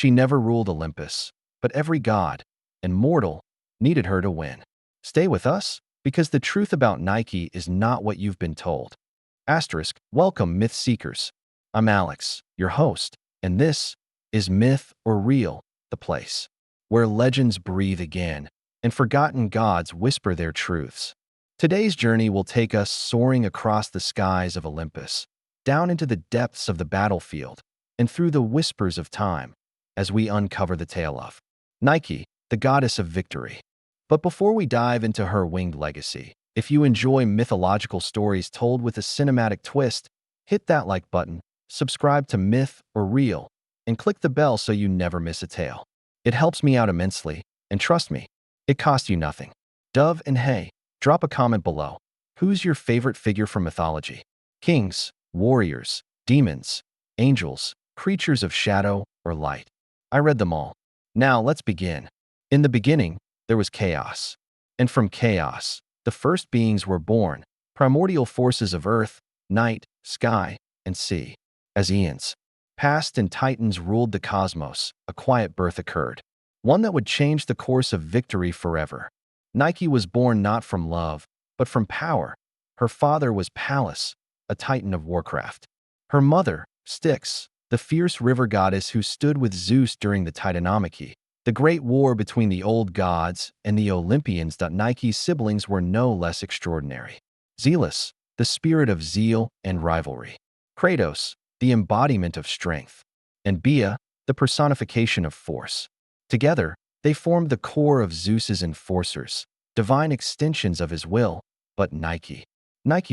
She never ruled Olympus, but every god and mortal needed her to win. Stay with us, because the truth about Nike is not what you've been told. Welcome, Myth Seekers. I'm Alex, your host, and this is Myth or Real, the place where legends breathe again and forgotten gods whisper their truths. Today's journey will take us soaring across the skies of Olympus, down into the depths of the battlefield, and through the whispers of time as we uncover the tale of Nike, the goddess of victory. But before we dive into her winged legacy, if you enjoy mythological stories told with a cinematic twist, hit that like button, subscribe to Myth or Real, and click the bell so you never miss a tale. It helps me out immensely, and trust me, it costs you nothing. Dove and Hey, drop a comment below. Who's your favorite figure from mythology? Kings, warriors, demons, angels, creatures of shadow or light? I read them all. Now let's begin. In the beginning, there was chaos. And from chaos, the first beings were born, primordial forces of earth, night, sky, and sea. As eons passed and titans ruled the cosmos, a quiet birth occurred, one that would change the course of victory forever. Nike was born not from love, but from power. Her father was Pallas, a titan of warcraft. Her mother, Styx, the fierce river goddess who stood with Zeus during the Titanomachy, the great war between the old gods and the Olympians. Nike's siblings were no less extraordinary. Zealous, the spirit of zeal and rivalry. Kratos, the embodiment of strength. And Bia, the personification of force. Together, they formed the core of Zeus's enforcers, divine extensions of his will. But Nike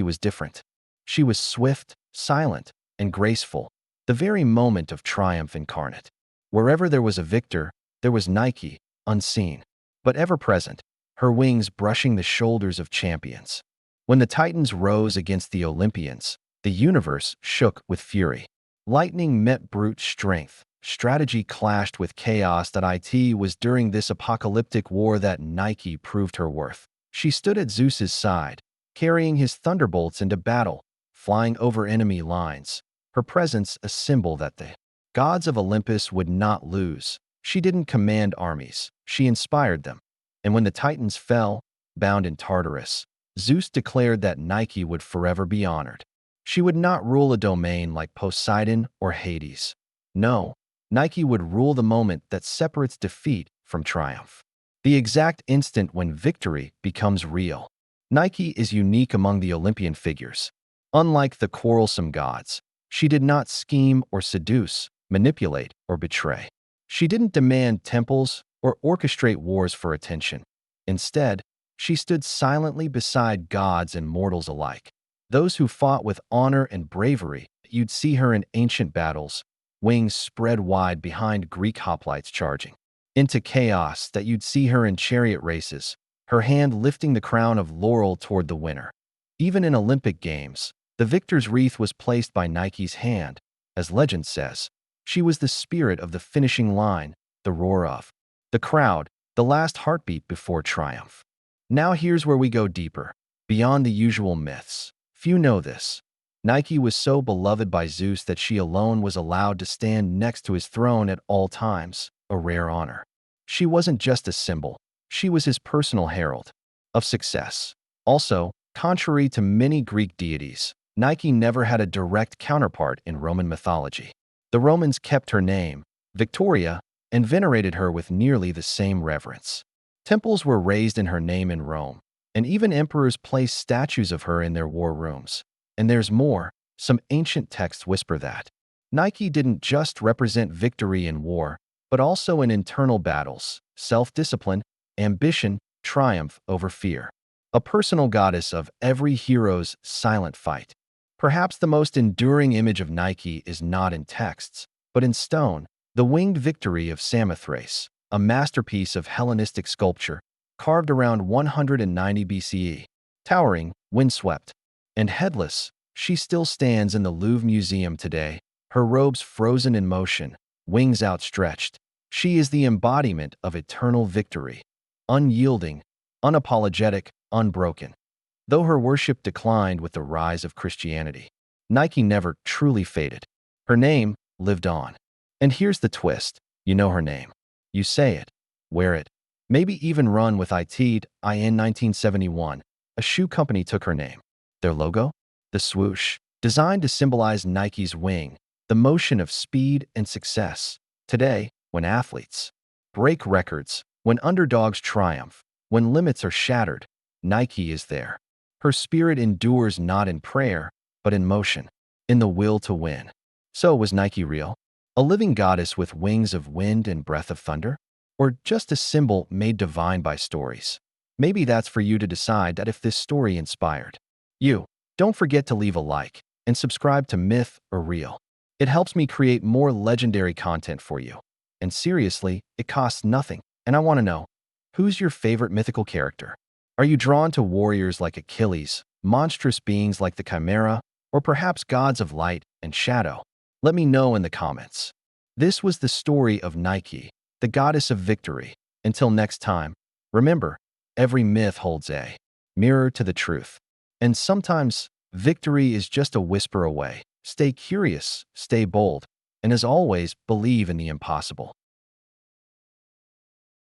was different. She was swift, silent, and graceful, the very moment of triumph incarnate. Wherever there was a victor, there was Nike, unseen, but ever present, her wings brushing the shoulders of champions. When the Titans rose against the Olympians, the universe shook with fury. Lightning met brute strength. Strategy clashed with chaos. It was during this apocalyptic war that Nike proved her worth. She stood at Zeus's side, carrying his thunderbolts into battle, flying over enemy lines, her presence a symbol that the gods of Olympus would not lose. She didn't command armies, she inspired them. And when the Titans fell, bound in Tartarus, Zeus declared that Nike would forever be honored. She would not rule a domain like Poseidon or Hades. No, Nike would rule the moment that separates defeat from triumph. The exact instant when victory becomes real. Nike is unique among the Olympian figures. Unlike the quarrelsome gods, she did not scheme or seduce, manipulate or betray. She didn't demand temples or orchestrate wars for attention. Instead, she stood silently beside gods and mortals alike. Those who fought with honor and bravery. You'd see her in ancient battles, wings spread wide behind Greek hoplites charging into chaos. That you'd see her in chariot races, her hand lifting the crown of laurel toward the winner. Even in Olympic Games, the victor's wreath was placed by Nike's hand. As legend says, she was the spirit of the finishing line, the roar of the crowd, the last heartbeat before triumph. Now here's where we go deeper, beyond the usual myths. Few know this. Nike was so beloved by Zeus that she alone was allowed to stand next to his throne at all times, a rare honor. She wasn't just a symbol, she was his personal herald of success. Also, contrary to many Greek deities, Nike never had a direct counterpart in Roman mythology. The Romans kept her name, Victoria, and venerated her with nearly the same reverence. Temples were raised in her name in Rome, and even emperors placed statues of her in their war rooms. And there's more. Some ancient texts whisper that Nike didn't just represent victory in war, but also in internal battles, self-discipline, ambition, triumph over fear. A personal goddess of every hero's silent fight. Perhaps the most enduring image of Nike is not in texts, but in stone, the winged victory of Samothrace, a masterpiece of Hellenistic sculpture, carved around 190 BCE. Towering, windswept, and headless, she still stands in the Louvre Museum today, her robes frozen in motion, wings outstretched. She is the embodiment of eternal victory, unyielding, unapologetic, unbroken. Though her worship declined with the rise of Christianity, Nike never truly faded. Her name lived on. And here's the twist. You know her name. You say it, wear it, maybe even run with it. In 1971, a shoe company took her name. Their logo? The swoosh, designed to symbolize Nike's wing, the motion of speed and success. Today, when athletes break records, when underdogs triumph, when limits are shattered, Nike is there. Her spirit endures not in prayer, but in motion, in the will to win. So was Nike real? A living goddess with wings of wind and breath of thunder? Or just a symbol made divine by stories? Maybe that's for you to decide that if this story inspired you. Don't forget to leave a like and subscribe to Myth or Real. It helps me create more legendary content for you. And seriously, it costs nothing. And I want to know, who's your favorite mythical character? Are you drawn to warriors like Achilles, monstrous beings like the Chimera, or perhaps gods of light and shadow? Let me know in the comments. This was the story of Nike, the goddess of victory. Until next time, remember, every myth holds a mirror to the truth. And sometimes, victory is just a whisper away. Stay curious, stay bold, and as always, believe in the impossible.